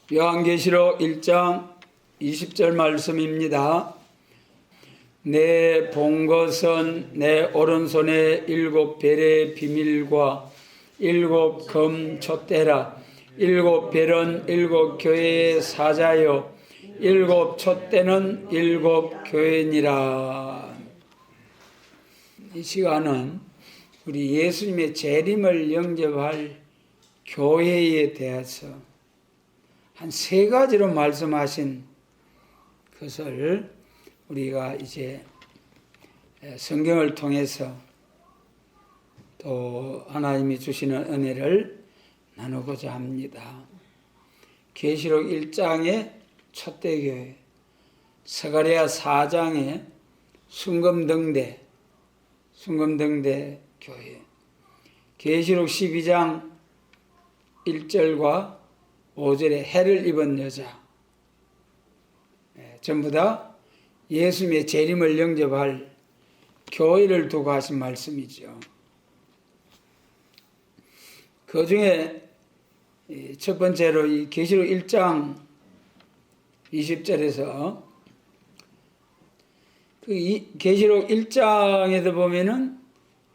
요한계시록 1장 20절 말씀입니다. 내 본 것은 내 오른손에 7벨의 비밀과 7검 촛대라. 7벨은 7교회의 사자요 7 촛대는 7 교회니라. 이 시간은 우리 예수님의 재림을 영접할 교회에 대해서 한 3가지로 말씀하신 것을 우리가 이제 성경을 통해서 또 하나님이 주시는 은혜를 나누고자 합니다. 계시록 1장의 촛대교회, 스가랴 4장의 순금등대 교회, 계시록 12장 1절과 5절에 해를 입은 여자, 전부 다 예수님의 재림을 영접할 교회를 두고 하신 말씀이죠. 그 중에 첫 번째로 이 계시록 1장 20절에서 그 계시록 1장에도 보면은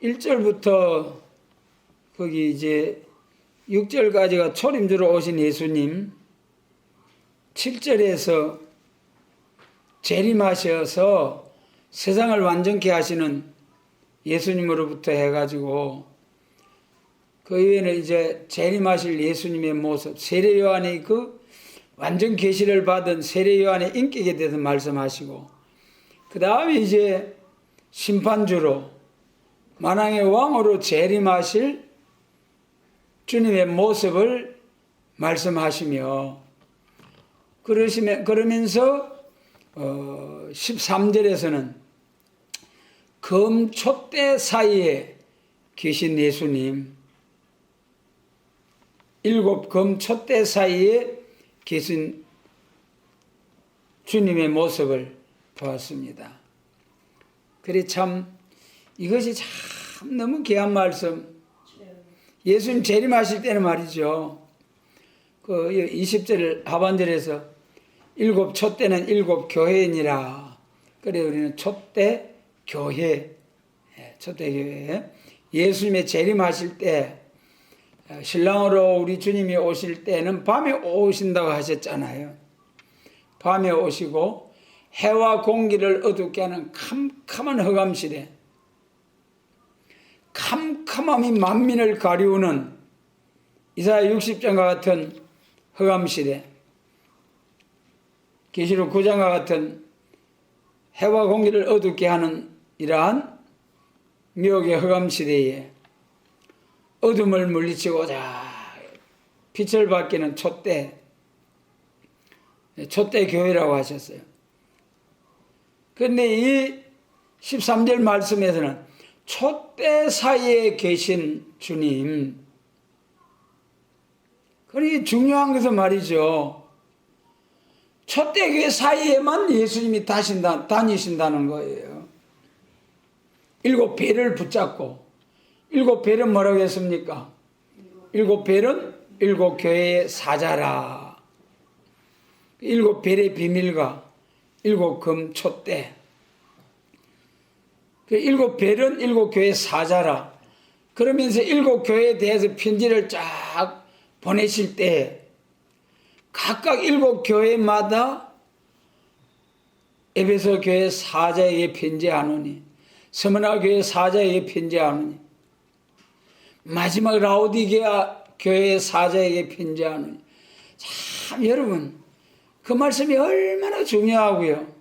1절부터 거기 이제 6절까지가 초림주로 오신 예수님, 7절에서 재림하셔서 세상을 완전케 하시는 예수님으로부터 해가지고 그 이후에는 이제 재림하실 예수님의 모습, 세례 요한의 그 완전 계시를 받은 세례 요한의 인격에 대해서 말씀하시고, 그 다음에 이제 심판주로 만왕의 왕으로 재림하실 주님의 모습을 말씀하시며, 그러면서 13절에서는 검-촛대 사이에 계신 예수님, 7 검-촛대 사이에 계신 주님의 모습을 보았습니다. 그래 참 이것이 참 너무 귀한 말씀. 예수님 재림하실 때는 말이죠, 그 20절 하반절에서 7 촛대는 7 교회니라. 그래 우리는 촛대 교회, 예수님의 재림하실 때 신랑으로 우리 주님이 오실 때는 밤에 오신다고 하셨잖아요. 밤에 오시고 해와 공기를 어둡게 하는 캄캄한 흑암시대, 캄캄함이 만민을 가리우는 이사야 60장과 같은 흑암시대, 계시록 9장과 같은 해와 공기를 어둡게 하는 이러한 미혹의 흑암시대에 어둠을 물리치고자 빛을 밝히는 촛대 교회라고 하셨어요. 그런데 이 13절 말씀에서는 촛대 사이에 계신 주님, 그러니 중요한 것은 말이죠, 촛대교회 사이에만 예수님이 다니신다는 거예요. 7벨을 붙잡고, 7벨은 뭐라고 했습니까? 7벨은 7 교회의 사자라. 7벨의 비밀과 7 검 촛대. 그 7벨은 7 교회의 사자라. 그러면서 7 교회에 대해서 편지를 쫙 보내실 때 각각 7 교회마다 에베소 교회 사자에게 편지하노니, 스무나 교회 사자에게 편지하노니, 마지막 라오디게아 교회의 사자에게 편지하노니. 참 여러분, 그 말씀이 얼마나 중요하고요.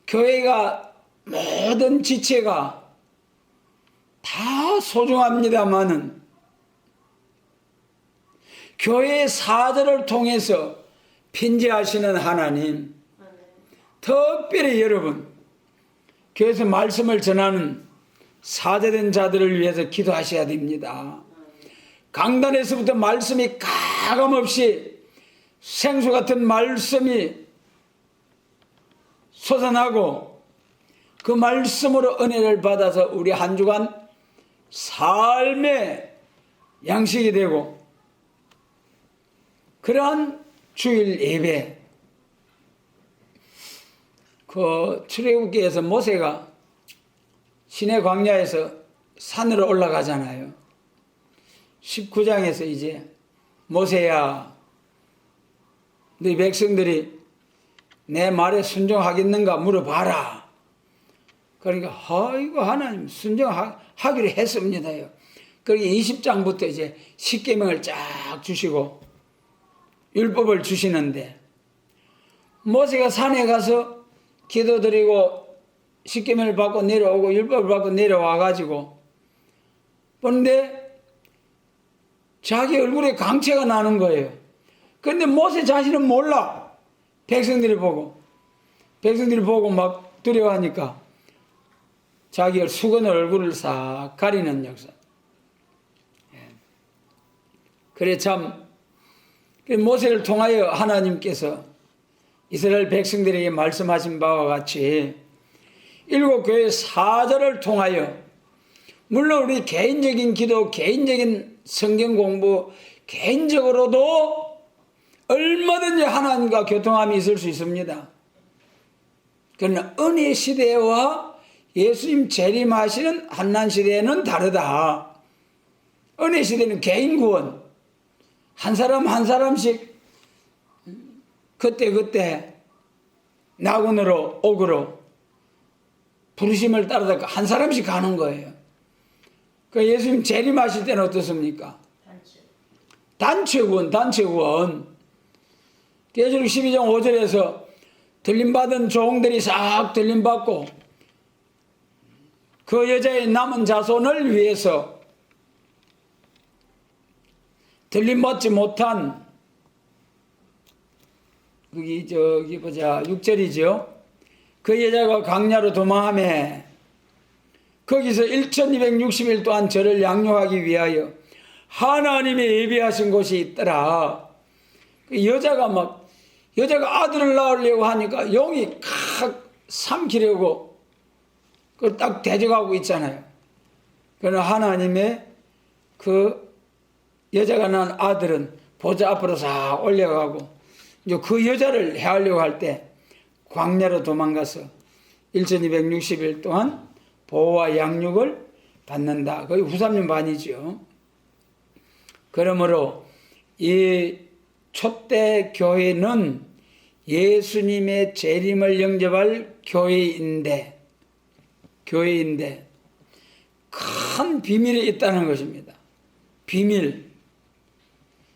교회가 모든 지체가 다 소중합니다마는 교회의 사자를 통해서 편지하시는 하나님, 특별히 여러분 교회에서 말씀을 전하는 사자된 자들을 위해서 기도하셔야 됩니다. 강단에서부터 말씀이 가감없이 생수 같은 말씀이 솟아나고 그 말씀으로 은혜를 받아서 우리 한 주간 삶의 양식이 되고 그러한 주일 예배, 그 출애굽기에서 모세가 시내 광야에서 산으로 올라가잖아요. 19장에서 이제 모세야, 너희 백성들이 내 말에 순종하겠는가 물어봐라. 그러니까 아이고 하나님 순종하기로 했습니다요. 그러니까 20장부터 이제 십계명을 쫙 주시고 율법을 주시는데, 모세가 산에 가서 기도드리고 십계명을 받고 내려오고 율법을 받고 내려와 가지고 보는데 자기 얼굴에 강체가 나는 거예요. 그런데 모세 자신은 몰라. 백성들이 보고 막 두려워하니까 자기 수건 얼굴을 싹 가리는 역사. 그래 참 모세를 통하여 하나님께서 이스라엘 백성들에게 말씀하신 바와 같이 일곱 교회 사절을 통하여, 물론 우리 개인적인 기도, 개인적인 성경 공부, 개인적으로도 얼마든지 하나님과 교통함이 있을 수 있습니다. 그러나 은혜 시대와 예수님 재림하시는 한난 시대는 다르다. 은혜 시대는 개인 구원, 한 사람 한 사람씩 그때 낙원으로 옥으로 부르심을 따라서 한 사람씩 가는 거예요. 그 예수님 재림하실 때는 어떻습니까? 단체 구원. 계시록 12장 5절에서 들림받은 종들이 싹 들림받고 그 여자의 남은 자손을 위해서 들림받지 못한, 저기 보자 6절이죠. 그 여자가 광야로 도망하며 거기서 1260일 동안 저를 양육하기 위하여 하나님이 예비하신 곳이 있더라. 그 여자가 아들을 낳으려고 하니까 용이 칵 삼키려고 그걸 딱 대적하고 있잖아요. 그러나 하나님의 그 여자가 낳은 아들은 보좌 앞으로 싹 올려가고 이제 그 여자를 해하려고 할 때 광야로 도망가서 1260일 동안 보호와 양육을 받는다. 거의 후 3년 반이죠. 그러므로 이 초대 교회는 예수님의 재림을 영접할 교회인데 큰 비밀이 있다는 것입니다. 비밀.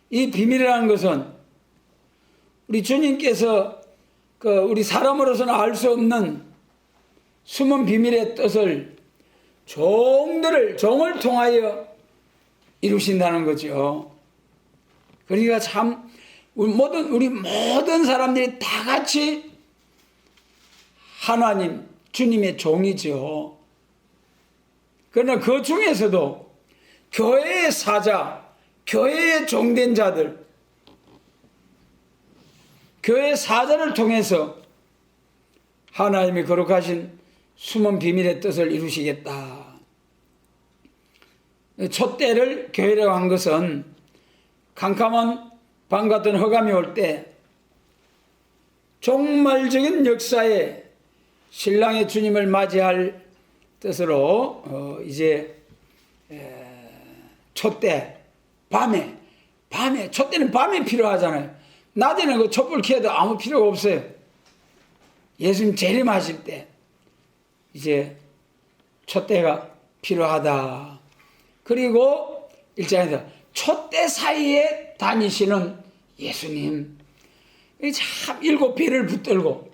이 비밀이라는 것은 우리 주님께서 우리 사람으로서는 알 수 없는 숨은 비밀의 뜻을 종을 통하여 이루신다는 거죠. 그러니까 참 우리 모든 사람들이 다 같이 하나님 주님의 종이죠. 그러나 그 중에서도 교회의 사자, 교회의 종된 자들, 교회의 사자를 통해서 하나님이 거룩하신 숨은 비밀의 뜻을 이루시겠다. 촛대를 교회라고 한 것은 캄캄한 밤 같은 흑암이 올 때 종말적인 역사에 신랑의 주님을 맞이할 뜻으로 이제 촛대, 밤에 촛대는 밤에 필요하잖아요. 낮에는 그 촛불 켜도 아무 필요가 없어요. 예수님 재림하실 때 이제 촛대가 필요하다. 그리고 1장에서 촛대 사이에 다니시는 예수님, 참 일곱 비를 붙들고,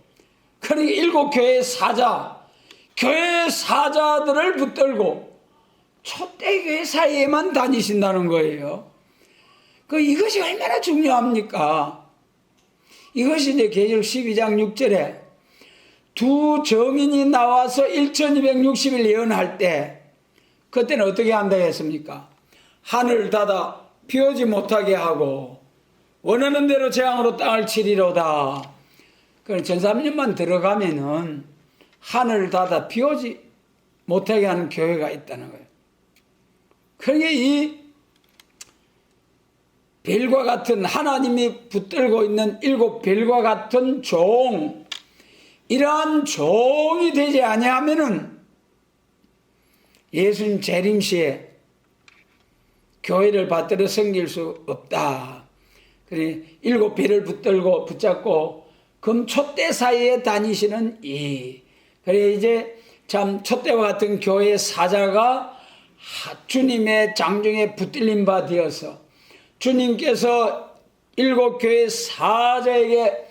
그러니까 일곱 교회의 사자, 교회의 사자들을 붙들고 촛대 교회 사이에만 다니신다는 거예요. 이것이 얼마나 중요합니까? 이것이 이제 계시록 12장 6절에 두 정인이 나와서 1260일 예언할 때, 그때는 어떻게 한다고 했습니까? 하늘을 닫아 비오지 못하게 하고 원하는 대로 재앙으로 땅을 치리로다. 그럼 13년만 들어가면은 하늘을 닫아 비오지 못하게 하는 교회가 있다는 거예요. 그러니까 별과 같은, 하나님이 붙들고 있는 7 별과 같은 종, 이러한 종이 되지 아니하면은 예수님 재림 시에 교회를 받들어 섬길 수 없다. 그래 7 별을 붙잡고 금촛대 사이에 다니시는 그래 이제 참 촛대와 같은 교회의 사자가 주님의 장중에 붙들린 바 되어서 주님께서 7 교회 사자에게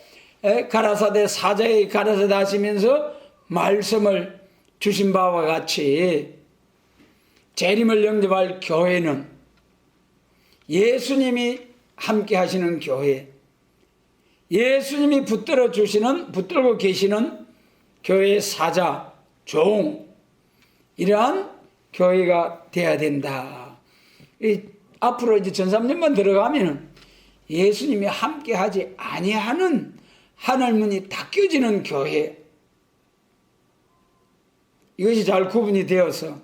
가라사대 사자에게 가라사대 하시면서 말씀을 주신 바와 같이 재림을 영접할 교회는 예수님이 함께 하시는 교회, 예수님이 붙들고 계시는 교회의 사자, 종, 이러한 교회가 되어야 된다. 앞으로 이제 전삼년만 들어가면은 예수님이 함께 하지 아니하는 하늘문이 닫혀지는 교회, 이것이 잘 구분이 되어서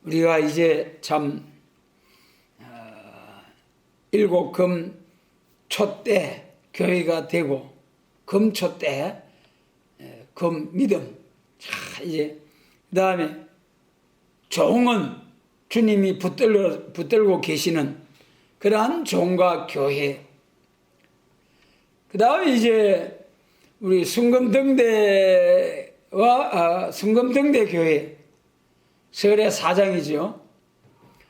우리가 이제 참 7 금 촛대 교회가 되고, 금촛대 금 믿음, 자 이제 그 다음에 종은 주님이 붙들고 계시는 그러한 종과 교회, 그 다음에 이제 우리 순금등대와 순금등대 교회, 서울의 사장이죠.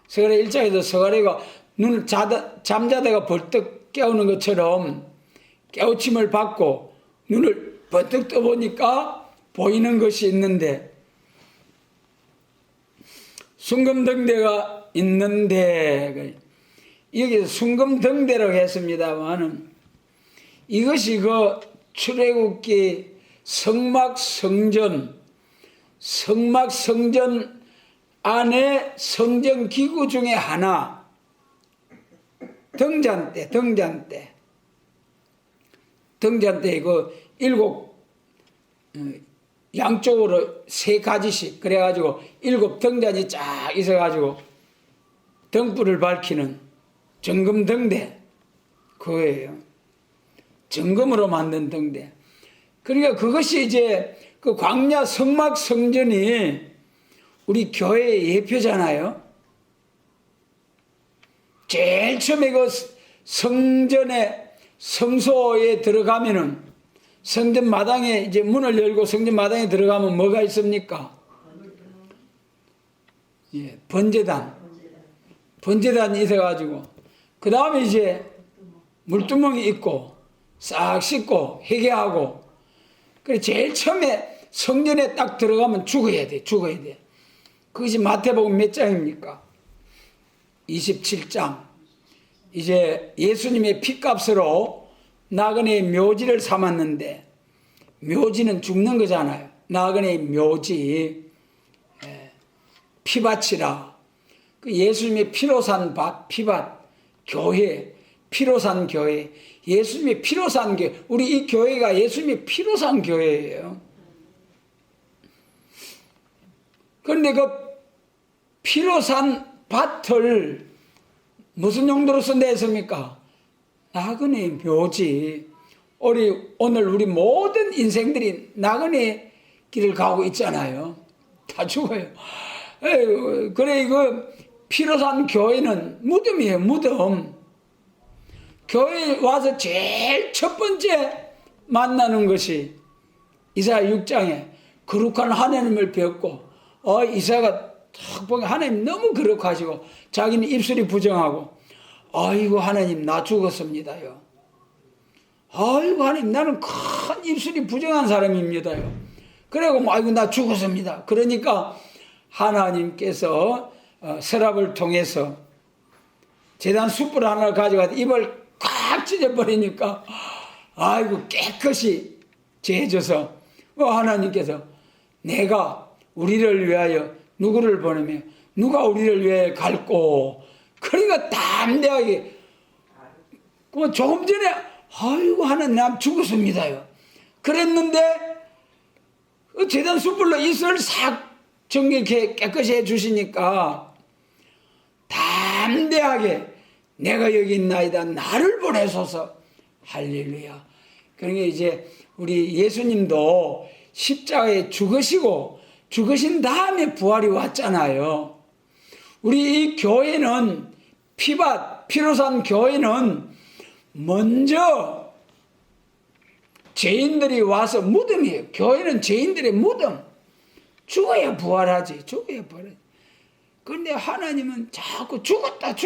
서울의 1장에서 서울이가 눈을 잠자다가 벌떡 깨우는 것처럼 깨우침을 받고 눈을 번뜩 떠보니까 보이는 것이 있는데, 순금등대가 있는데, 여기 순금등대라고 했습니다만은 이것이 그 출애굽기 성막성전 안에 성전 기구 중에 하나, 등잔대 그 7 양쪽으로 3가지씩 그래가지고 7 등잔이 쫙 있어가지고 등불을 밝히는 정금등대, 그거예요. 정금으로 만든 등대. 그러니까 그것이 이제 그 광야 성막 성전이 우리 교회의 예표잖아요. 제일 처음에 그 성소에 들어가면은 성전 마당에 이제 문을 열고 성전 마당에 들어가면 뭐가 있습니까? 예, 번제단이 있어가지고 그 다음에 이제 물두멍이 있고 싹 씻고 회개하고, 그래 제일 처음에 성전에 딱 들어가면 죽어야 돼. 그것이 마태복음 몇 장입니까? 27장. 이제 예수님의 피값으로 나그네의 묘지를 삼았는데, 묘지는 죽는 거잖아요. 나그네의 묘지, 피밭이라. 그 예수님의 피로 산 피밭, 교회, 피로 산 교회, 예수님의 피로 산 교회. 우리 이 교회가 예수님의 피로 산 교회예요. 그런데 그 피로 산 밭을 무슨 용도로 쓴다 했습니까? 나그네의 묘지. 오늘 우리 모든 인생들이 나그네 길을 가고 있잖아요. 다 죽어요. 그래 이거 피로 산 교회는 무덤이에요. 무덤. 교회에 와서 제일 첫 번째 만나는 것이 이사야 6장에 거룩한 하나님을 배웠고, 이사야가 딱 보면 하나님 너무 거룩하시고 자기는 입술이 부정하고, 아이고 하나님 나 죽었습니다요. 아이고 하나님 나는 큰 입술이 부정한 사람입니다요. 그래고 아이고 나 죽었습니다. 그러니까 하나님께서 서랍을 통해서 제단 숯불 하나를 가져가서 입을 꽉 찢어버리니까 아이고 깨끗이 제해져서 하나님께서 내가 우리를 위하여 누구를 보내며 누가 우리를 위해 갈고, 그러니까 담대하게 조금 전에 아이고 하나님 나 죽었습니다요. 그랬는데 제단 숯불로 입술을 싹 정결케 깨끗이 해주시니까 담대하게 내가 여기 있나이다. 나를 보내소서. 할렐루야. 그러니까 이제 우리 예수님도 십자가에 죽으시고 죽으신 다음에 부활이 왔잖아요. 우리 이 교회는 피로 산 교회는 먼저 죄인들이 와서 무덤이에요. 교회는 죄인들의 무덤. 죽어야 부활하지. 죽어야 부활하지. 그런데 하나님은 자꾸 죽었다.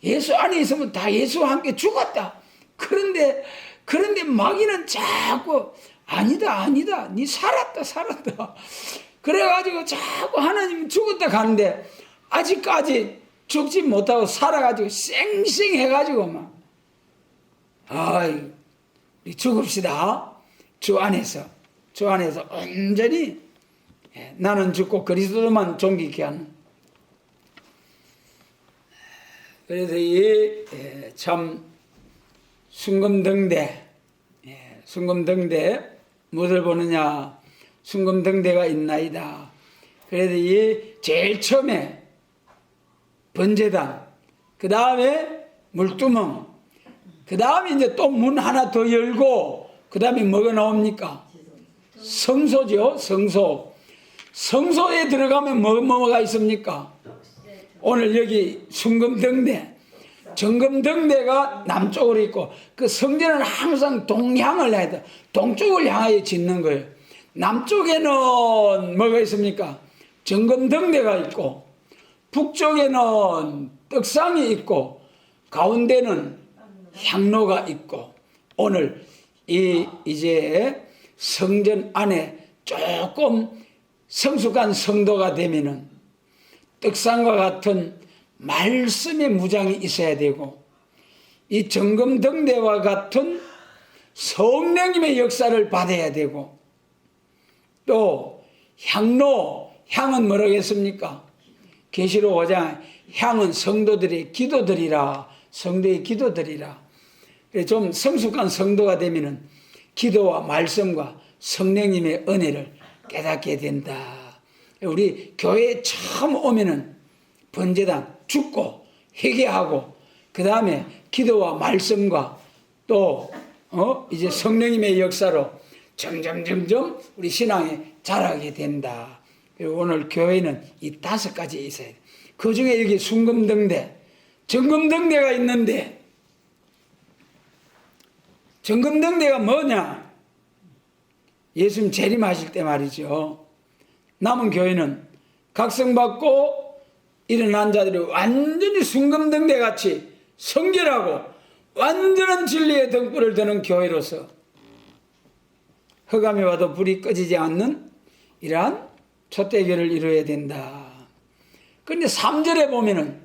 예수 안에 있으면 다 예수와 함께 죽었다. 그런데 마귀는 자꾸 아니다. 니 살았다. 그래가지고 자꾸 하나님은 죽었다 가는데 아직까지 죽지 못하고 살아가지고 쌩쌩해가지고 막 우리 죽읍시다. 주 안에서 온전히 나는 죽고 그리스도만 존귀케 하는. 그래서 이 참 순금등대 무엇을 보느냐? 순금등대가 있나이다. 그래서 이 제일 처음에 번제단, 그 다음에 물두멍, 그 다음에 이제 또 문 하나 더 열고, 그 다음에 뭐가 나옵니까? 성소죠, 성소. 성소에 들어가면 뭐가 있습니까? 오늘 여기 순금등대, 정금등대가 남쪽으로 있고, 그 성전은 항상 동향을 해야 돼. 동쪽을 향하여 짓는 거예요. 남쪽에는 뭐가 있습니까? 정금등대가 있고, 북쪽에는 떡상이 있고, 가운데는 향로가 있고, 오늘 이제 성전 안에 조금 성숙한 성도가 되면은 떡상과 같은 말씀의 무장이 있어야 되고, 이 정금등대와 같은 성령님의 역사를 받아야 되고, 또 향은 뭐라고 했습니까? 계시록 5장 향은 성도들의 기도들이라. 성도의 기도들이라. 좀 성숙한 성도가 되면은 기도와 말씀과 성령님의 은혜를 깨닫게 된다. 우리 교회에 처음 오면은 번제단 죽고 회개하고 그 다음에 기도와 말씀과 또 이제 성령님의 역사로 점점 우리 신앙에 자라게 된다. 그리고 오늘 교회는 이 5가지 있어야 돼. 그 중에 여기 순금등대, 정금등대가 있는데, 정금등대가 뭐냐? 예수님 재림하실 때 말이죠. 남은 교회는 각성받고 일어난 자들이 완전히 순금등대 같이 성결하고 완전한 진리의 등불을 드는 교회로서 흑암이 와도 불이 꺼지지 않는 이러한 촛대교를 이루어야 된다. 그런데 3절에 보면은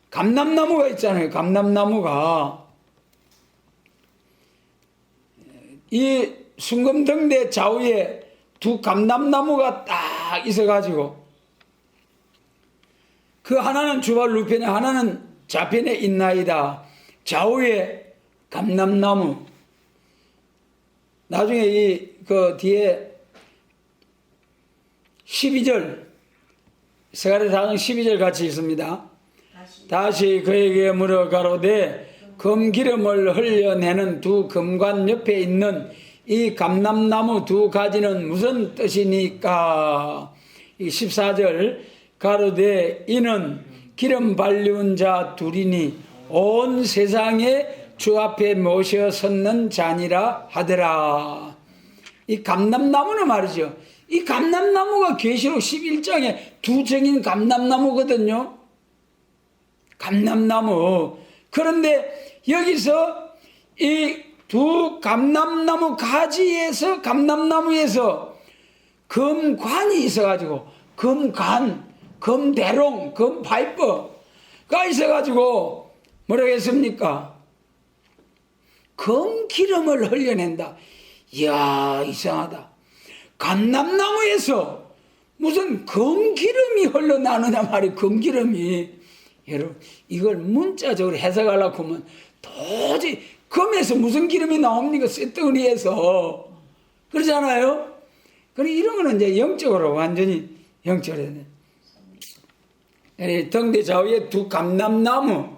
감람나무가 있잖아요. 감람나무가 이 순금등대 좌우에 두 감람나무가 딱 있어가지고 그 하나는 주발 우편에 하나는 좌편에 있나이다. 좌우에 감람나무. 나중에 그 뒤에 12절 스가랴 4장 12절 같이 있습니다. 다시 그에게 물어 가로되 금기름을 흘려내는 두 금관 옆에 있는 이 감람나무 2가지는 무슨 뜻이니까? 이 14절 가로되 이는 기름 발리운 자 둘이니 온 세상에 주 앞에 모셔 섰는 자니라 하더라. 이 감람나무는 말이죠. 이 감람나무가 계시록 11장에 두 정인 감람나무거든요. 감람나무. 그런데 여기서 이 두 감람나무 가지에서 감람나무에서 금관이 있어가지고 금관, 금대롱, 금파이프가 있어가지고 뭐라고 했습니까? 금기름을 흘려낸다. 이야, 이상하다. 감람나무에서 무슨 금기름이 흘러나느냐 말이에요. 금기름이. 여러분, 이걸 문자적으로 해석하려고 하면 도저히 금에서 무슨 기름이 나옵니까? 쇳덩어리에서. 그러잖아요? 그래, 이런 거는 이제 영적으로 완전히 영적으로. 등대 좌우에 두 감람나무.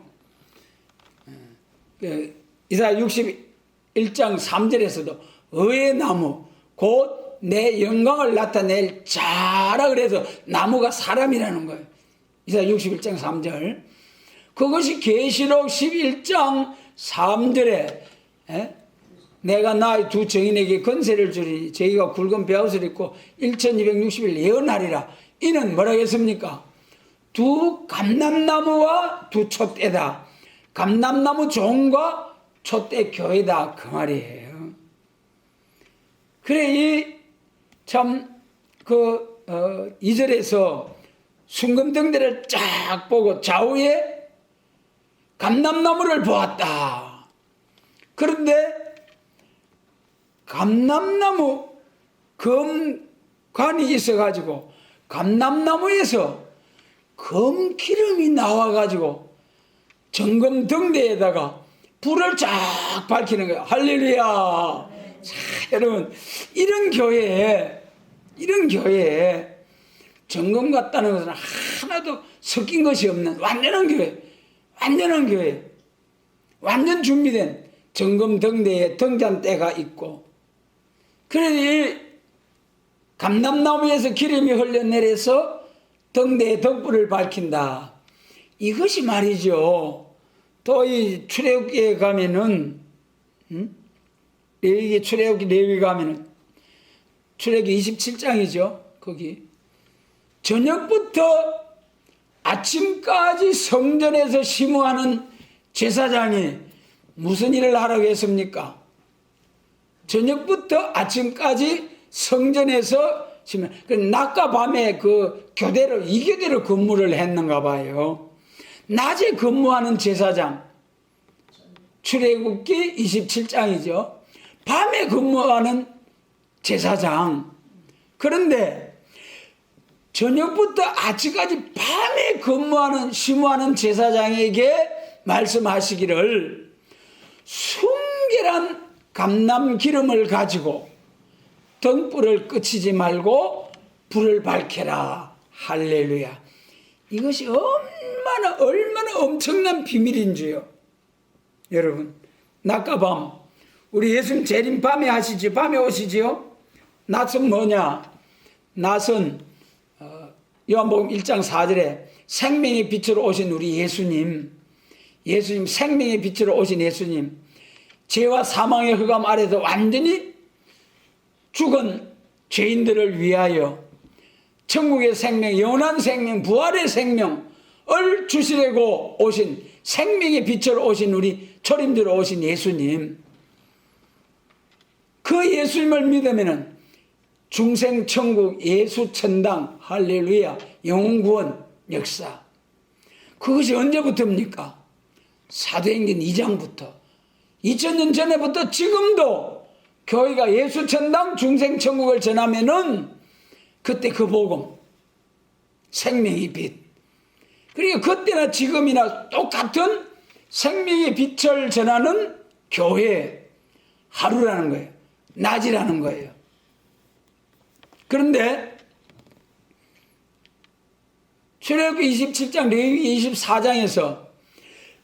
이사야 61장 3절에서도 의의 나무 곧 내 영광을 나타낼 자라 그래서 나무가 사람이라는 거예요. 이사야 61장 3절. 그것이 계시록 11장 3절에 내가 나의 두 정인에게 건세를 주리니 저희가 굵은 베옷을 입고 1260일 예언하리라. 이는 뭐라 했습니까? 두 감람나무와 두 촛대다. 감람나무 종과 촛대 교회다 그 말이에요. 그래 이 2절에서 순금등대를 쫙 보고 좌우에 감람나무를 보았다. 그런데 감람나무 검관이 있어가지고 감람나무에서 검기름이 나와가지고 정금등대에다가 불을 쫙 밝히는 거예요. 할렐루야. 자, 여러분 이런 교회에 정금 같다는 것은 하나도 섞인 것이 없는 완전 교회, 완전 준비된 정금등대에 등잔대가 있고, 그래서 이 감람나무에서 기름이 흘러내려서 등대에 등불을 밝힌다. 이것이 말이죠. 또 이 출애굽기에 가면은 레위기 가면은 출애굽기 27장이죠. 거기 저녁부터 아침까지 성전에서 심호하는 제사장이 무슨 일을 하라고 했습니까? 저녁부터 아침까지 성전에서 심호. 낮과 밤에 그 교대로 이교대로 근무를 했는가 봐요. 낮에 근무하는 제사장 출애굽기 27장이죠. 밤에 근무하는 제사장. 그런데 저녁부터 아침까지 밤에 근무하는 심호하는 제사장에게 말씀하시기를 순결한 감람기름을 가지고 등불을 끄치지 말고 불을 밝혀라. 할렐루야. 이것이 얼마나 엄청난 비밀인 줄요. 여러분 낮과 밤 우리 예수님 재림 밤에 하시죠. 밤에 오시지요. 낮은 뭐냐? 낮은 요한복음 1장 4절에 생명의 빛으로 오신 우리 예수님 생명의 빛으로 오신 예수님, 죄와 사망의 흑암 아래서 완전히 죽은 죄인들을 위하여 천국의 생명, 영원한 생명, 부활의 생명을 주시려고 오신 생명의 빛으로 오신 우리 초림들로 오신 예수님, 그 예수님을 믿으면은 중생 천국 예수 천당 할렐루야 영혼구원 역사. 그것이 언제부터입니까? 사도행전 2장부터 2000년 전에부터 지금도 교회가 예수 천당 중생 천국을 전하면은 그때 그 복음 생명의 빛, 그러니까 그때나 지금이나 똑같은 생명의 빛을 전하는 교회 하루라는 거예요. 낮이라는 거예요. 그런데 출애굽기 27장 레위기 24장에서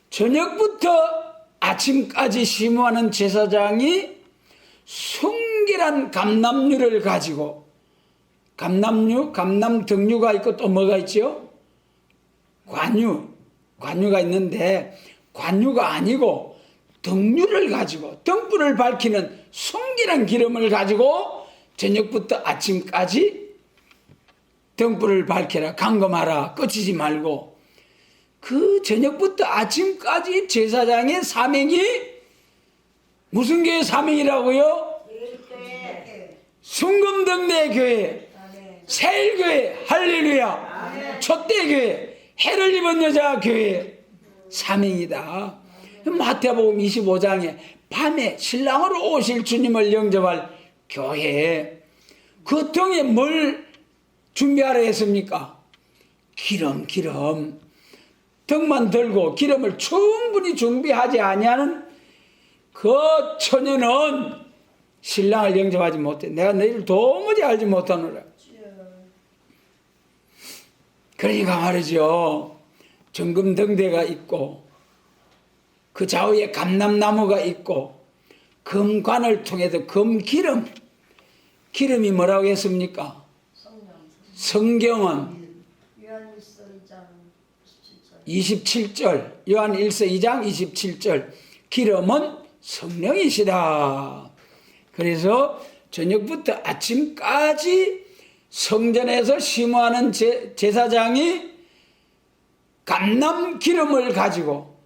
저녁부터 아침까지 심호하는 제사장이 순결한 감람류를 가지고, 감람등류가 있고 또 뭐가 있죠? 관유가 있는데 관유가 아니고 등류를 가지고 등불을 밝히는 순결한 기름을 가지고 저녁부터 아침까지 등불을 밝혀라, 감금하라, 꺼치지 말고. 그 저녁부터 아침까지 제사장의 사명이 무슨 교회 사명이라고요? 순금등대 교회, 세일교회, 할렐루야, 촛대교회, 해를 입은 여자 교회 사명이다. 마태복음 25장에 밤에 신랑으로 오실 주님을 영접할 교회, 그 등에 뭘 준비하라 했습니까? 기름. 등만 들고 기름을 충분히 준비하지 아니하는 그 처녀는 신랑을 영접하지 못해. 내가 너희를 도무지 알지 못하노라. 그러니까 말이죠. 정금등대가 있고 그 좌우에 감람나무가 있고 금관을 통해서 금기름, 기름이 뭐라고 했습니까? 성경은 요한일서 2장 27절. 27절, 요한일서 2장 27절, 기름은 성령이시다. 그래서 저녁부터 아침까지 성전에서 심호하는 제사장이 감람 기름을 가지고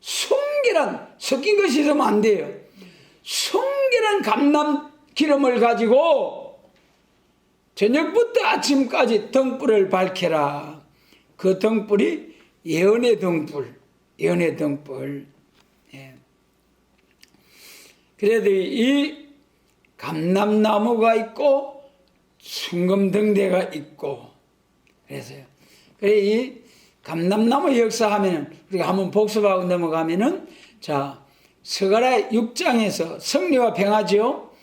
순결한, 섞인 것이 있으면 안 돼요. 순결한 감람 기름을 가지고 저녁부터 아침까지 등불을 밝혀라. 그 등불이 예언의 등불, 예언의 등불. 예. 그래도 이 감람나무가 있고 순금등대가 있고 그래서요. 그래 이 감람나무 역사하면은 우리가 한번 복습하고 넘어가면은 자 스가랴 6장에서 성리와 병화죠.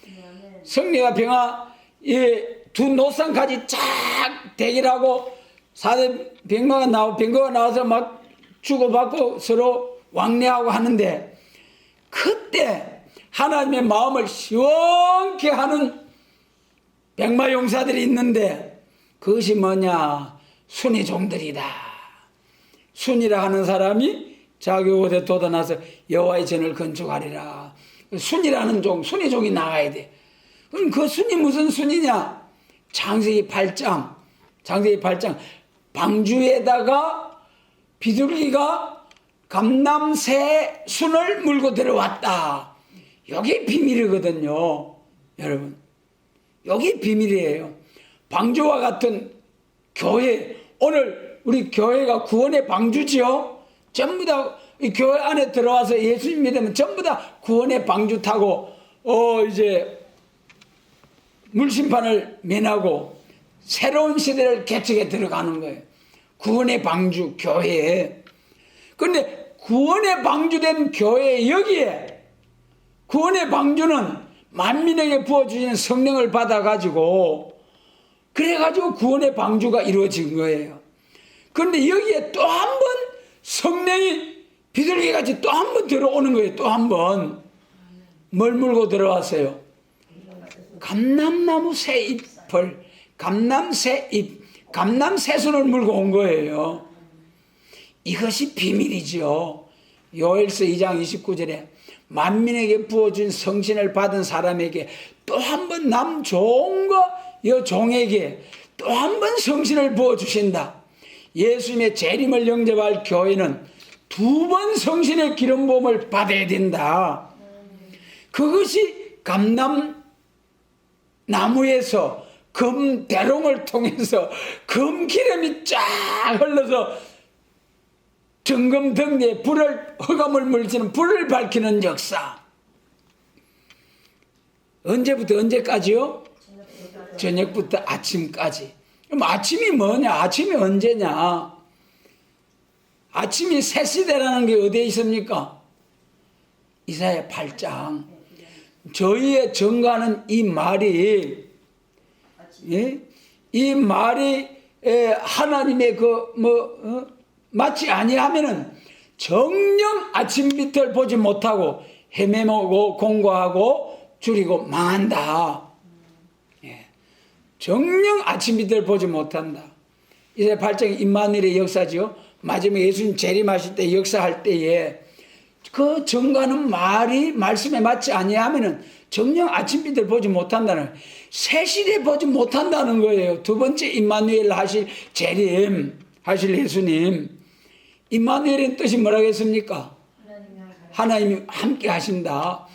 성리와 병화 이 두 노상까지 쫙 대결하고 4대 병거가 나와서 막 주고받고 서로 왕래하고 하는데 그때 하나님의 마음을 시원케 하는 백마용사들이 있는데 그것이 뭐냐? 순위 종들이다. 순이라 하는 사람이 자기 옷에 돋아나서 여호와의 전을 건축하리라. 순이라는 종, 순위 종이 나가야 돼. 그럼 그 순이 무슨 순이냐? 창세기 8장 방주에다가 비둘기가 감람새 순을 물고 들어왔다. 여기 비밀이거든요, 여러분. 여기 비밀이에요. 방주와 같은 교회, 오늘 우리 교회가 구원의 방주지요. 전부 다 이 교회 안에 들어와서 예수님 믿으면 전부 다 구원의 방주 타고 이제 물심판을 면하고 새로운 시대를 개척에 들어가는 거예요. 구원의 방주 교회에. 그런데 구원의 방주된 교회 여기에 구원의 방주는 만민에게 부어주시는 성령을 받아가지고 그래가지고 구원의 방주가 이루어진 거예요. 그런데 여기에 또 한 번 성령이 비둘기같이 또 한 번 들어오는 거예요. 또 한 번. 뭘 물고 들어왔어요? 감람나무 새 잎을, 감람새 잎, 감람새순을 물고 온 거예요. 이것이 비밀이죠. 요엘서 2장 29절에 만민에게 부어준 성신을 받은 사람에게 또 한 번 남 종과 여 종에게 또 한 번 성신을 부어주신다. 예수님의 재림을 영접할 교회는 두 번 성신의 기름 부음을 받아야 된다. 그것이 감람나무에서 금대롱을 통해서 금기름이 쫙 흘러서 정금등대에 흑암을 물리치는 불을 밝히는 역사. 언제부터 언제까지요? 저녁부터 아침까지. 그럼 아침이 뭐냐? 아침이 언제냐? 아침이 새 시대라는 게 어디에 있습니까? 이사야 8장. 저희의 정가는 이 말이, 예? 이 말이 하나님의 맞지 아니하면은 정녕 아침빛을 보지 못하고 헤매고 공고하고 줄이고 망한다. 예. 정녕 아침빛을 보지 못한다. 이제 8장이 임마누엘의 역사죠. 마지막에 예수님 재림하실 때 역사할 때에 그 정가는 말씀에 맞지 아니하면은 정녕 아침빛을 보지 못한다는, 새 시대 보지 못한다는 거예요. 두 번째 임마누엘 하실 재림 하실 예수님. 임마누엘의 뜻이 뭐라고 했습니까? 하나님이 함께 하신다.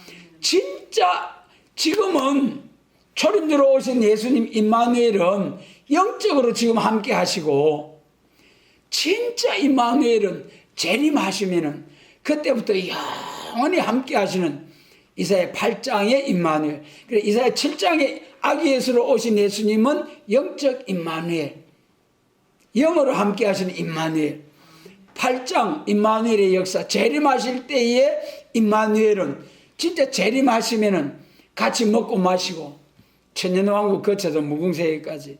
진짜 지금은 초림주로 오신 예수님 임마누엘은 영적으로 지금 함께 하시고, 진짜 임마누엘은 재림하시면은 그때부터 영원히 함께 하시는 이사야 8장의 임마누엘. 그래 이사야 7장의 아기 예수로 오신 예수님은 영적 임마누엘, 영으로 함께 하시는 임마누엘. 8장 임마누엘의 역사, 재림하실 때의 임마누엘은 진짜 재림하시면은 같이 먹고 마시고 천년왕국 거쳐서 무궁세기까지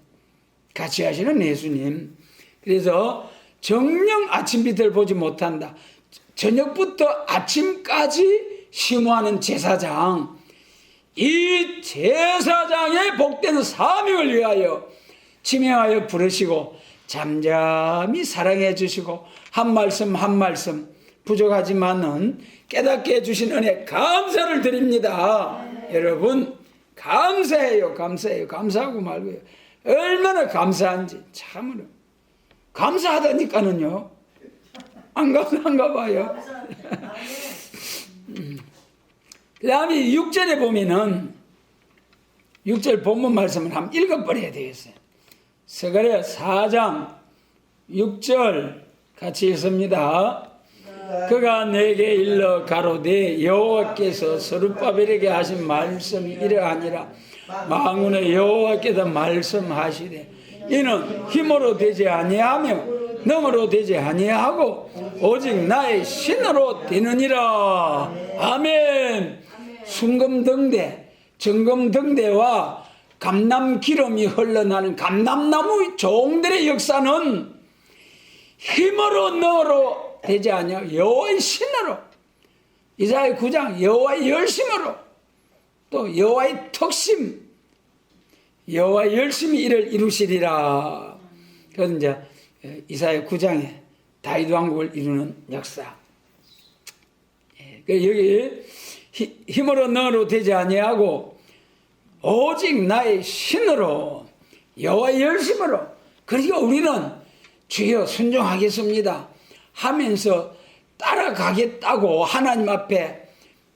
같이 하시는 예수님. 그래서 정녕 아침빛을 보지 못한다. 저녁부터 아침까지 심호하는 제사장, 이 제사장의 복된 사명을 위하여 지명하여 부르시고 잠잠히 사랑해 주시고 한 말씀 한 말씀 부족하지만은 깨닫게 해주신 은혜 감사를 드립니다. 여러분 감사해요. 감사해요. 감사하고 말고요. 얼마나 감사한지 참으로 감사하다니까는요. 안 감사한가 봐요. 그 다음에 6절에 보면은 6절 본문 말씀을 한번 읽어버려야 되겠어요. 스가랴 4장 6절 같이 읽습니다. 그가 내게 일러 가로되 여호와께서 스룹바벨에게 하신 말씀이 이러하니라. 만군의 여호와께서 말씀하시되 이는 힘으로 되지 아니하며 능으로 되지 아니하고 오직 나의 신으로 되느니라. 아멘. 순금등대, 정금등대와 감람기름이 흘러나는 감람나무 종들의 역사는 힘으로 능으로 되지 아니하고 여호와의 신으로, 이사야 9장 여호와의 열심으로, 또 여호와의 특심, 여호와의 열심히 이를 이루시리라. 그건 이제 이사야 9장에 다윗 왕국을 이루는 역사. 여기 힘으로 능으로 되지 아니하고 오직 나의 신으로, 여호와의 열심으로. 그러니까 우리는 주여 순종하겠습니다 하면서 따라가겠다고 하나님 앞에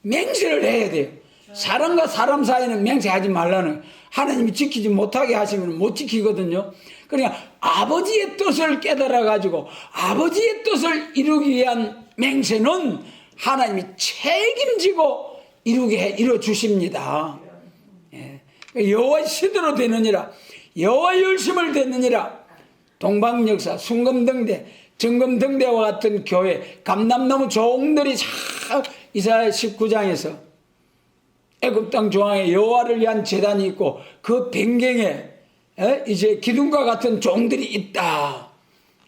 맹세를 해야 돼요. 사람과 사람 사이는 맹세하지 말라는, 하나님이 지키지 못하게 하시면 못 지키거든요. 그러니까 아버지의 뜻을 깨달아 가지고 아버지의 뜻을 이루기 위한 맹세는 하나님이 책임지고 이루어 주십니다. 예. 여호와의 신으로 되느니라, 여호와의 열심을 되느니라. 동방역사, 순금등대, 정금등대와 같은 교회, 감람나무 종들이 참 이사야 19장에서 애굽 땅 중앙에 여호와를 위한 제단이 있고 그 변경에 이제 기둥과 같은 종들이 있다.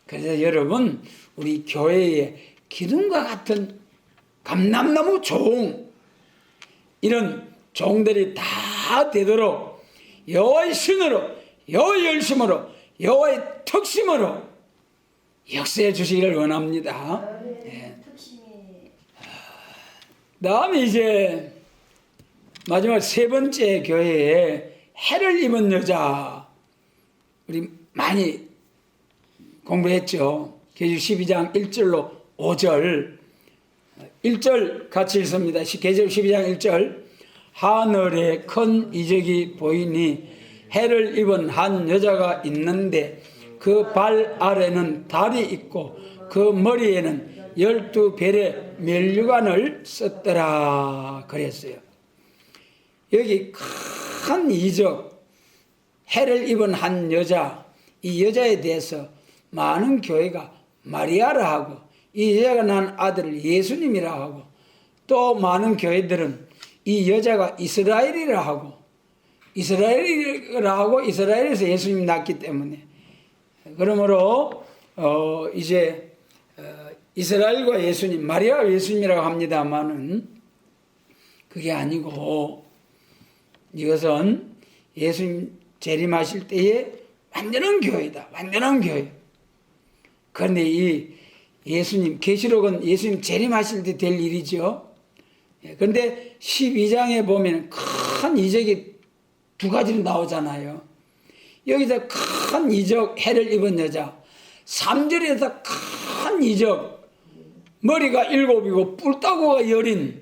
그래서 여러분 우리 교회에 기둥과 같은 감람나무 종, 이런 종들이 다 되도록 여호와의 신으로, 여호와의 열심으로, 여호와의 특심으로 역사해 주시기를 원합니다. 예. 다음에 이제 마지막 세 번째 교회에 해를 입은 여자, 우리 많이 공부했죠. 계시록 12장 1절로 5절. 1절 같이 읽습니다. 계시록 12장 1절. 하늘에 큰 이적이 보이니 해를 입은 한 여자가 있는데 그 발 아래는 달이 있고 그 머리에는 12별의 면류관을 썼더라 그랬어요. 여기 큰 이적, 해를 입은 한 여자, 이 여자에 대해서 많은 교회가 마리아라 하고 이 여자가 낳은 아들을 예수님이라 하고, 또 많은 교회들은 이 여자가 이스라엘이라 하고 이스라엘에서 예수님이 낳기 때문에, 그러므로 이제 이스라엘과 예수님, 마리아가 예수님이라고 합니다만은 그게 아니고 이것은 예수님 재림하실 때의 완전한 교회다. 완전한 교회. 그런데 이 예수님, 계시록은 예수님 재림하실 때 될 일이죠. 그런데 12장에 보면 큰 이적이 두 가지로 나오잖아요. 여기서 큰 이적, 해를 입은 여자. 3절에서 큰 이적, 머리가 7이고 뿔따구가 10인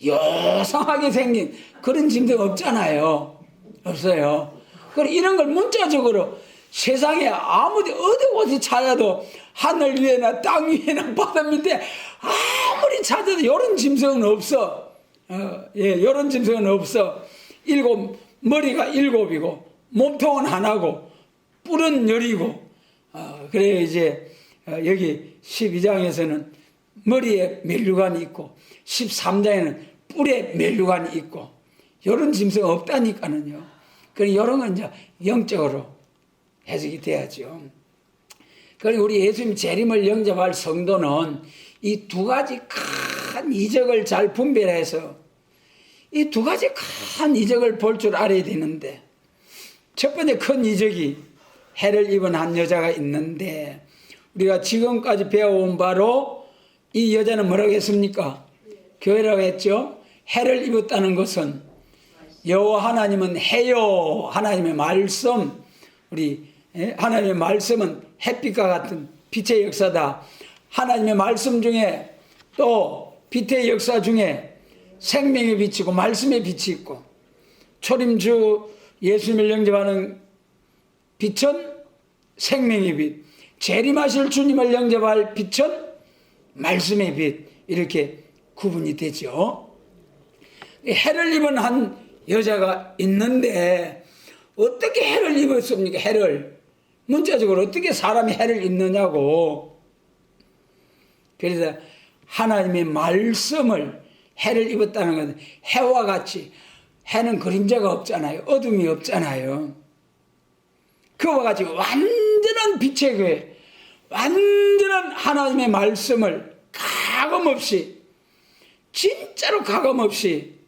여성하게 생긴 그런 짐승 없잖아요. 없어요. 그럼 이런 걸 문자적으로 세상에 어디 찾아도 하늘 위에나 땅 위에나 바다 밑에 아무리 찾아도 이런 짐승은 없어. 이런 짐승은 없어. 머리가 7이고 몸통은 하나고 뿔은 10이고. 그래 이제 여기 12장에서는 머리에 면류관이 있고 13장에는 뿔에 면류관이 있고 이런 짐승 없다니까는요. 그럼 이런 건 이제 영적으로 해석이 돼야죠. 그리고 우리 예수님 재림을 영접할 성도는 이 두 가지 큰 이적을 잘 분별해서 이 두 가지 큰 이적을 볼 줄 알아야 되는데, 첫 번째 큰 이적이 해를 입은 한 여자가 있는데, 우리가 지금까지 배워온 바로 이 여자는 뭐라고 했습니까? 교회라고 했죠. 해를 입었다는 것은 여호와 하나님은 해요, 하나님의 말씀, 하나님의 말씀은 햇빛과 같은 빛의 역사다. 하나님의 말씀 중에 또 빛의 역사 중에 생명의 빛이고 말씀의 빛이 있고, 초림주 예수님을 영접하는 빛은 생명의 빛, 재림하실 주님을 영접할 빛은 말씀의 빛, 이렇게 구분이 되죠. 해를 입은 한 여자가 있는데 어떻게 해를 입었습니까? 해를 문자적으로 어떻게 사람이 해를 입느냐고. 그래서 하나님의 말씀을 해를 입었다는 것은 해와 같이, 해는 그림자가 없잖아요. 어둠이 없잖아요. 그와 같이 완전한 빛의 교회, 완전한 하나님의 말씀을 가감없이, 진짜로 가감없이,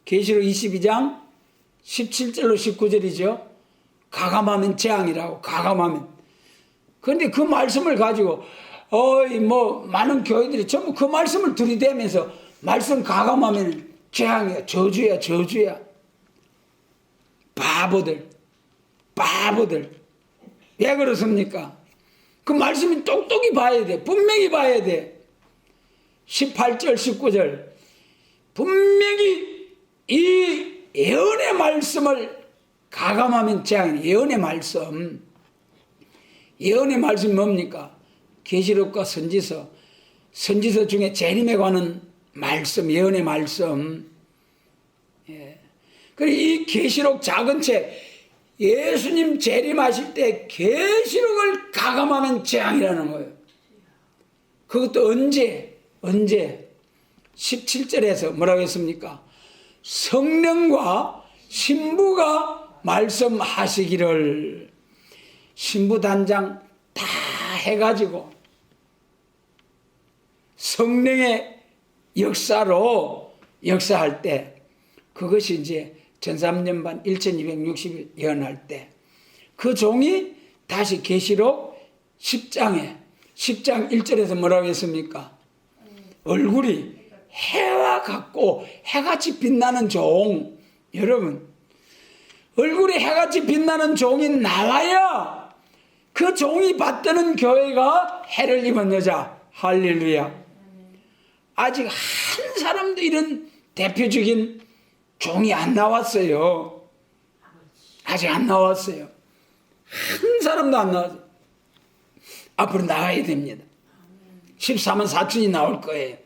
계시록 22장 17절로 19절이죠. 가감하면 재앙이라고, 가감하면. 그런데 그 말씀을 가지고 많은 교회들이 전부 그 말씀을 들이대면서 말씀 가감하면 재앙이야, 저주야, 저주야. 바보들. 왜 그렇습니까? 그 말씀이 똑똑히 봐야 돼. 분명히 봐야 돼. 18절, 19절. 분명히 이 예언의 말씀을 가감하면 재앙이야. 예언의 말씀. 예언의 말씀이 뭡니까? 계시록과 선지서 중에 재림에 관한 말씀, 예언의 말씀. 그리고 이 계시록 작은 책, 예수님 재림하실 때 계시록을 가감하면 재앙이라는 거예요. 그것도 언제? 17절에서 뭐라고 했습니까? 성령과 신부가 말씀하시기를. 신부 단장 다 해가지고 성령의 역사로 역사할 때, 그것이 이제 전삼년반 1260일 예언할 때 그 종이 다시 계시록 10장 1절에서 뭐라고 했습니까? 얼굴이 해와 같고 해같이 빛나는 종. 여러분, 얼굴이 해같이 빛나는 종이 나와야 그 종이 받드는 교회가 해를 입은 여자. 할렐루야. 아직 한 사람도 이런 대표적인 종이 안 나왔어요. 아직 안 나왔어요. 한 사람도 안 나왔어요. 앞으로 나와야 됩니다. 14만 4천이 나올 거예요.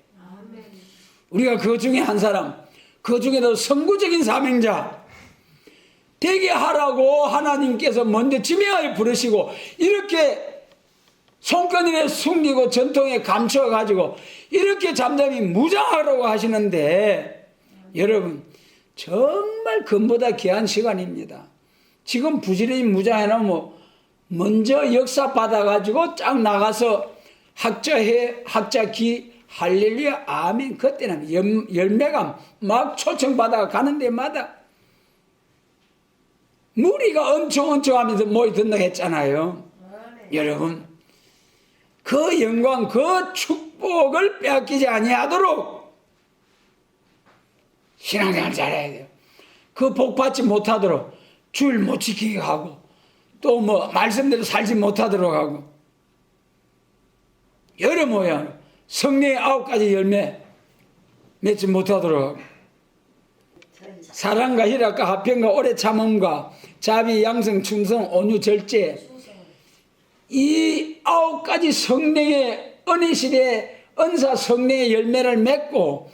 우리가 그 중에 한 사람, 그 중에도 선구적인 사명자 되게 하라고 하나님께서 먼저 지명하여 부르시고, 이렇게 손끈이에 숨기고 전통에 감춰 가지고 이렇게 잠잠히 무장하라고 하시는데, 여러분 정말 금보다 귀한 시간입니다. 지금 부지런히 무장해놓으면 먼저 역사 받아가지고 쫙 나가서 학자회, 학자기, 할렐루야, 아멘. 그때는 열매가 막 초청받아 가는 데마다 무리가 엄청 하면서 모여든다고 했잖아요. 여러분, 그 영광, 그 축복을 빼앗기지 아니하도록 신앙생활 잘해야 돼요. 그 복 받지 못하도록 주일 못 지키게 하고, 또 말씀대로 살지 못하도록 하고, 여러 모양 성령의 9가지 열매 맺지 못하도록 하고, 사랑과 희락과 화평과 오래 참음과 자비, 양성, 충성, 온유, 절제, 이 9가지 성령의 은혜 시대에 은사 성령의 열매를 맺고,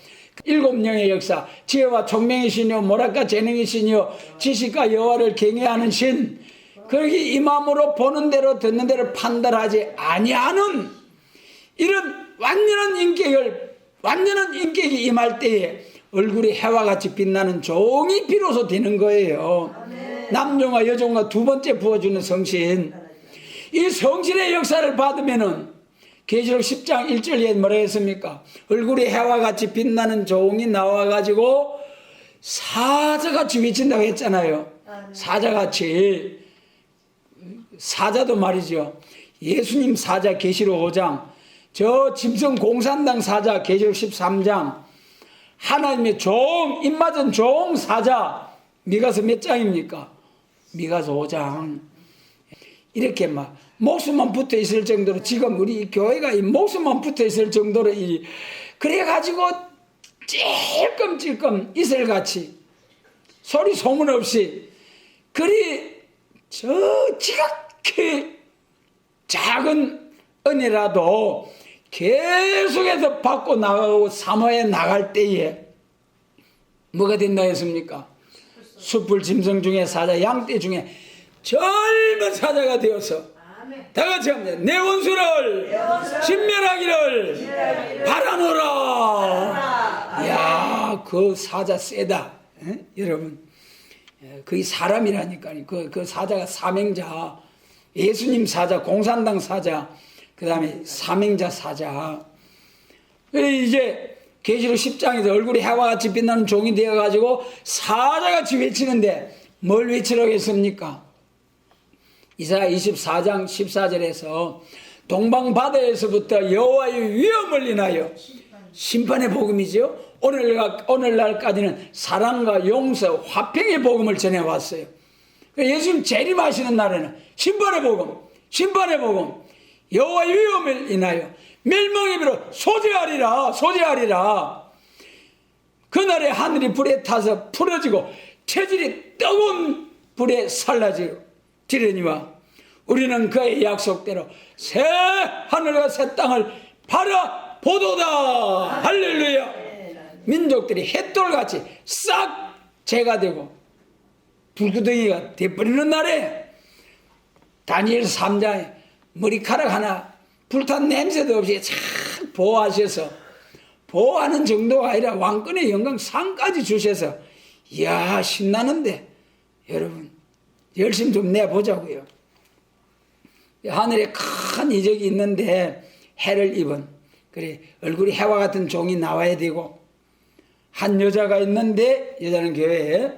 7영의 역사, 지혜와 총명의 신이요 모략과 재능의 신이요 지식과 여호와를 경외하는 신, 거기 임함으로 보는 대로 듣는 대로 판단하지 아니하는 이런 완전한 인격이 임할 때에 얼굴이 해와 같이 빛나는 종이 비로소 되는 거예요. 남종과 여종과 두 번째 부어주는 성신. 이 성신의 역사를 받으면은 계시록 10장 1절에 뭐라 했습니까? 얼굴이 해와 같이 빛나는 종이 나와가지고 사자같이 비친다고 했잖아요. 사자같이. 사자도 말이죠. 예수님 사자 계시록 5장, 저 짐승 공산당 사자 계시록 13장, 하나님의 종, 입맞은 종 사자 미가서 몇 장입니까? 미가서 5장. 이렇게 막 목숨만 붙어 있을 정도로, 지금 우리 교회가 이 목숨만 붙어 있을 정도로 그래가지고 찔끔찔끔 이슬같이 소리 소문 없이 그리 지극히 작은 은혜라도 계속해서 받고 나가고 사모해 나갈 때에 뭐가 된다 했습니까? 숯불 짐승 중에 사자, 양떼 중에 젊은 사자가 되어서 다 같이 합니다. 내 원수를 신멸하기를 바라노라. 이야, 그 사자 세다. 에? 여러분, 그게 사람이라니까요. 그 사자가 사명자, 예수님 사자, 공산당 사자, 그 다음에 사명자 사자. 이제 계시록 10장에서 얼굴이 해와 같이 빛나는 종이 되어가지고 사자같이 외치는데 뭘 외치라고 했습니까? 이사야 24장 14절에서 동방바다에서부터 여호와의 위엄을 인하여 심판의 복음이죠. 오늘날까지는 사랑과 용서, 화평의 복음을 전해왔어요. 예수님 재림하시는 날에는 심판의 복음, 여호와의 위엄을 인하여 멸망의 비로 소재하리라. 그날에 하늘이 불에 타서 풀어지고 체질이 뜨거운 불에 살라지려니와 우리는 그의 약속대로 새 하늘과 새 땅을 바라보도다. 할렐루야. 민족들이 햇돌같이 싹 재가 되고 불구덩이가 돼버리는 날에 다니엘 3장에 머리카락 하나 불탄 냄새도 없이 잘 보호하셔서, 보호하는 정도가 아니라 왕권의 영광 상까지 주셔서, 이야 신나는데 여러분 열심 좀 내보자고요. 하늘에 큰 이적이 있는데 해를 입은, 그래 얼굴이 해와 같은 종이 나와야 되고, 한 여자가 있는데 여자는 교회에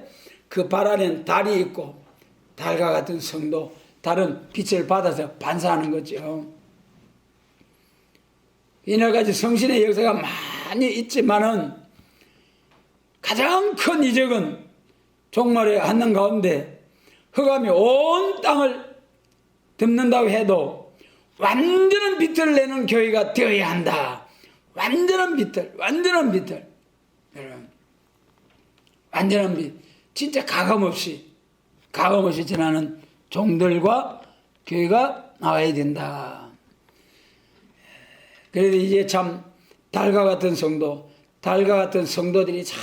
그 발 안에는 달이 있고 달과 같은 성도, 달은 빛을 받아서 반사하는 거죠. 이날까지 성신의 역사가 많이 있지만은 가장 큰 이적은 종말의 한난 가운데 흑암이 온 땅을 덮는다고 해도 완전한 빛을 내는 교회가 되어야 한다. 완전한 빛. 여러분, 완전한 빛. 진짜 가감없이 지나는 종들과 교회가 나와야 된다. 그래도 이제 참 달과 같은 성도들이 잘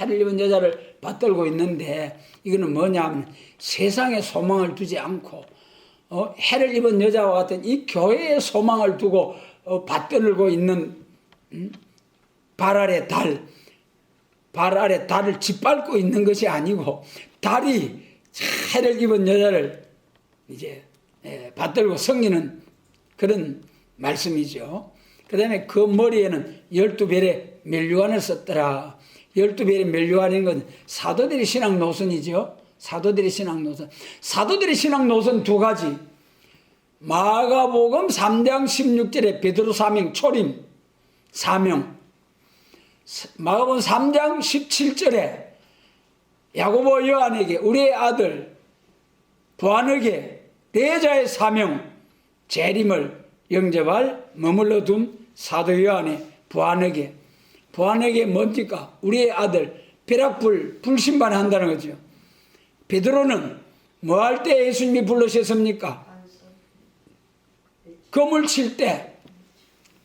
해를 입은 여자를 받들고 있는데, 이거는 뭐냐면 세상에 소망을 두지 않고 해를 입은 여자와 같은 이 교회에 소망을 두고 받들고 있는 발 아래 달을 짓밟고 있는 것이 아니고, 달이 해를 입은 여자를 이제 받들고 섬기는 그런 말씀이죠. 그 다음에 그 머리에는 12별의 멸류관을 썼더라. 12별의 멸류관인 건 사도들의 신앙 노선이죠. 사도들의 신앙 노선 두 가지. 마가복음 3장 16절에 베드로 사명, 초림, 사명. 마가복음 3장 17절에 야고보 요한에게 우리의 아들 부하에게 대자의 사명, 재림을 영접할 머물러 둔 사도 요한의 부하에게 뭡니까? 우리의 아들 벼락불 불신반을 한다는 거죠. 베드로는 뭐 할 때 예수님이 불러셨습니까? 검을 칠 때,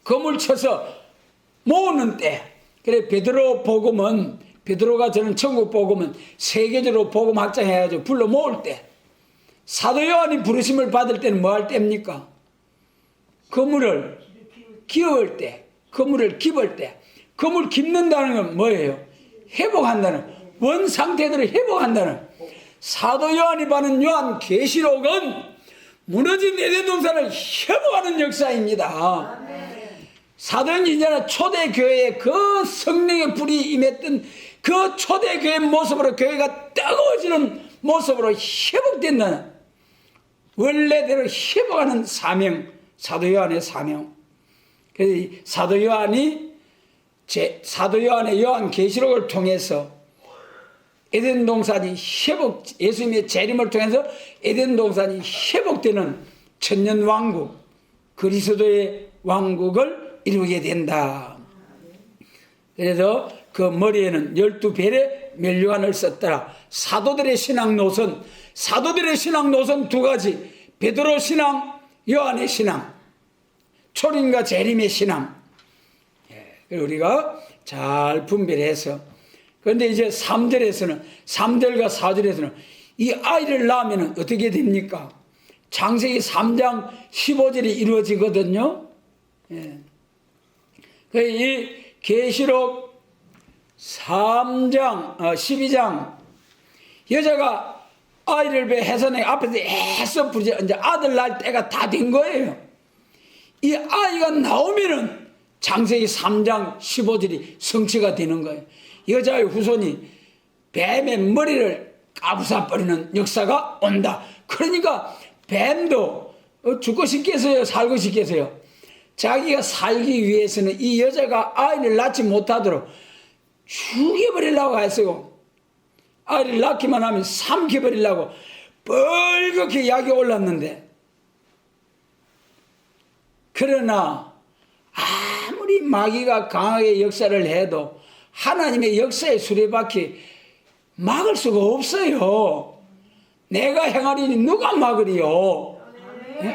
검을 쳐서 모으는 때. 그래 베드로가 저는 천국 복음은 세계적으로 복음 확장해야죠. 불러 모을 때. 사도 요한이 부르심을 받을 때는 뭐 할 때입니까? 그물을 기울 때, 그물을 깁을 때. 그물 깁는다는 건 뭐예요? 회복한다는, 원 상태대로 회복한다는. 사도 요한이 받은 요한 계시록은 무너진 에덴 동산을 회복하는 역사입니다. 사도행전 2년 초대교회에 그 성령의 불이 임했던 그 초대교회 모습으로 교회가 뜨거워지는 모습으로 회복된다는 원래대로 회복하는 사명, 사도 요한의 사명. 그래서 이 사도 요한이 사도 요한의 요한계시록을 통해서 에덴 동산이 예수님의 재림을 통해서 에덴 동산이 회복되는 천년 왕국, 그리스도의 왕국을 이루게 된다. 그래서 그 머리에는 12벨의 면류관을 썼더라. 사도들의 신앙 노선 두 가지. 베드로 신앙, 요한의 신앙, 초림과 재림의 신앙. 우리가 잘 분별해서. 그런데 이제 3절과 4절에서는 이 아이를 낳으면 어떻게 됩니까? 창세기 3장 15절이 이루어지거든요. 이 계시록 3장 12장 여자가 아이를 배 해산에 앞에서 애써 부르지 이제 아들 낳을 때가 다 된 거예요. 이 아이가 나오면은 창세기 3장 15절이 성취가 되는 거예요. 여자의 후손이 뱀의 머리를 까부숴버리는 역사가 온다. 그러니까 뱀도 죽고 싶겠어요? 살고 싶겠어요? 자기가 살기 위해서는 이 여자가 아이를 낳지 못하도록 죽여버리려고 했어요. 아이를 낳기만 하면 삼켜버리려고 뻘겋게 약이 올랐는데, 그러나 아무리 마귀가 강하게 역사를 해도 하나님의 역사의 수레바퀴 막을 수가 없어요. 내가 행하리니 누가 막으리요?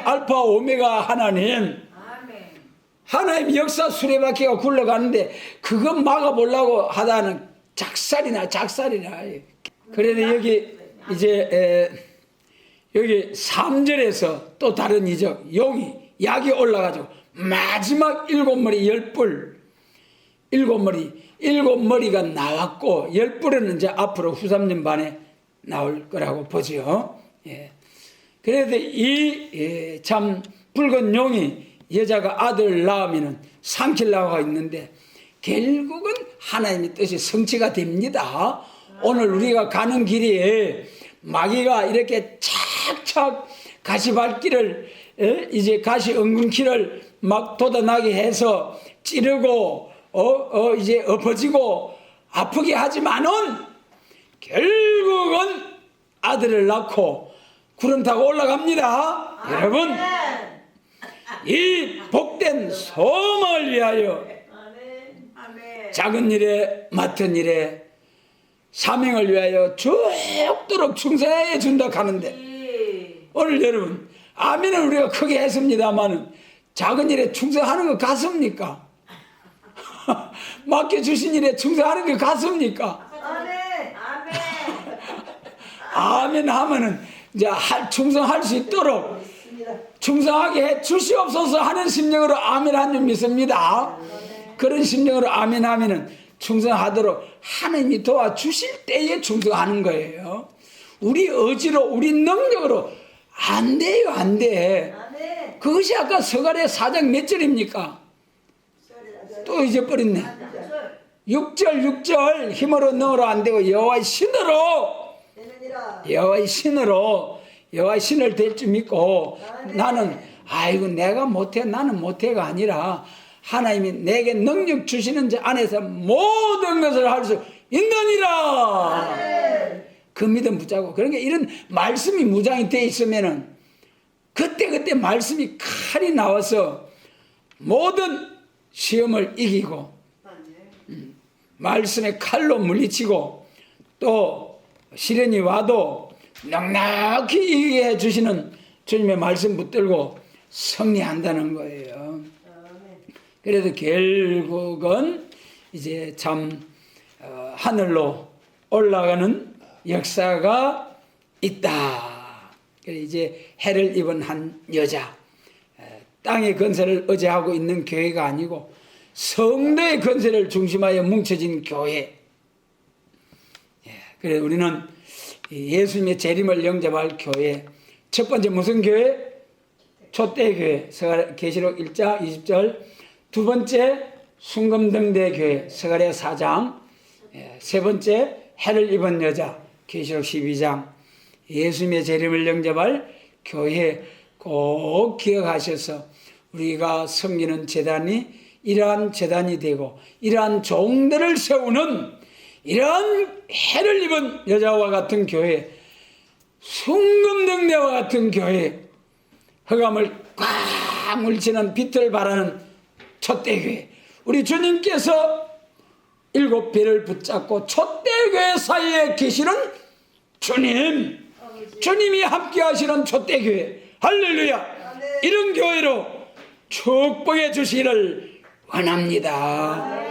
알파 오메가 하나님 역사 수레바퀴가 굴러가는데 그거 막아보려고 하다는 작살이나. 그래도 여기 이제 여기 3절에서 또 다른 이적 약이 올라가지고 마지막 7머리 10뿔 7머리가 나왔고 10뿔은 이제 앞으로 후 3년 반에 나올 거라고 보죠. 그래도 이 참 붉은 용이 여자가 아들 낳으면 삼키려고 있는데 결국은 하나님의 뜻이 성취가 됩니다. 오늘 우리가 가는 길에 마귀가 이렇게 착착 가시밭길을 이제 가시 엉겅퀴를 막 돋아나게 해서 찌르고 이제 엎어지고 아프게 하지만은 결국은 아들을 낳고 구름 타고 올라갑니다. 여러분, 이 복된 소망을 위하여 작은 일에 맡은 일에 사명을 위하여 죽도록 충성해 준다 하는데, 오늘 여러분 아멘은 우리가 크게 했습니다만 작은 일에 충성하는 것 같습니까? 맡겨주신 일에 충성하는 것 같습니까? 아멘 하면은 이제 충성할 수 있도록 충성하게 해 주시옵소서 하는 심령으로 아멘 한 줄 믿습니다. 그런 심령으로 아멘 하면은 충성하도록 하나님이 도와주실 때에 충성하는 거예요. 우리 의지로 우리 능력으로 안 돼요. 안 돼. 그것이 아까 서갈의 4장 몇 절입니까? 또 잊어버렸네. 6절 힘으로 능으로 안 되고 여호와의 신을 될 줄 믿고, 나는 아이고 내가 못해, 나는 못해가 아니라 하나님이 내게 능력 주시는 자 안에서 모든 것을 할 수 있느니라. 그 믿음 붙잡고, 그러니까 이런 말씀이 무장이 돼 있으면은 그때 말씀이 칼이 나와서 모든 시험을 이기고 말씀의 칼로 물리치고 또 시련이 와도 넉넉히 이기게 해주시는 주님의 말씀 붙들고 승리한다는 거예요. 그래도 결국은 이제 참 하늘로 올라가는 역사가 있다. 이제 해를 입은 한 여자, 땅의 건설을 의지하고 있는 교회가 아니고 성도의 건설을 중심하여 뭉쳐진 교회. 그래서 우리는 예수님의 재림을 영접할 교회. 첫 번째 무슨 교회? 촛대교회 계시록 1장 20절, 두 번째 순금등대교회 스가랴 4장, 세 번째 해를 입은 여자 계시록 12장, 예수님의 재림을 영접할 교회 꼭 기억하셔서 우리가 섬기는 재단이 이러한 재단이 되고 이러한 종들을 세우는 이러한 해를 입은 여자와 같은 교회, 순금등대와 같은 교회, 흑암을 꽉 물치는 빛을 발하는 촛대교회, 우리 주님께서 7배를 붙잡고 촛대교회 사이에 계시는 주님, 주님이 함께 하시는 촛대교회, 할렐루야, 이런 교회로 축복해 주시기를 원합니다.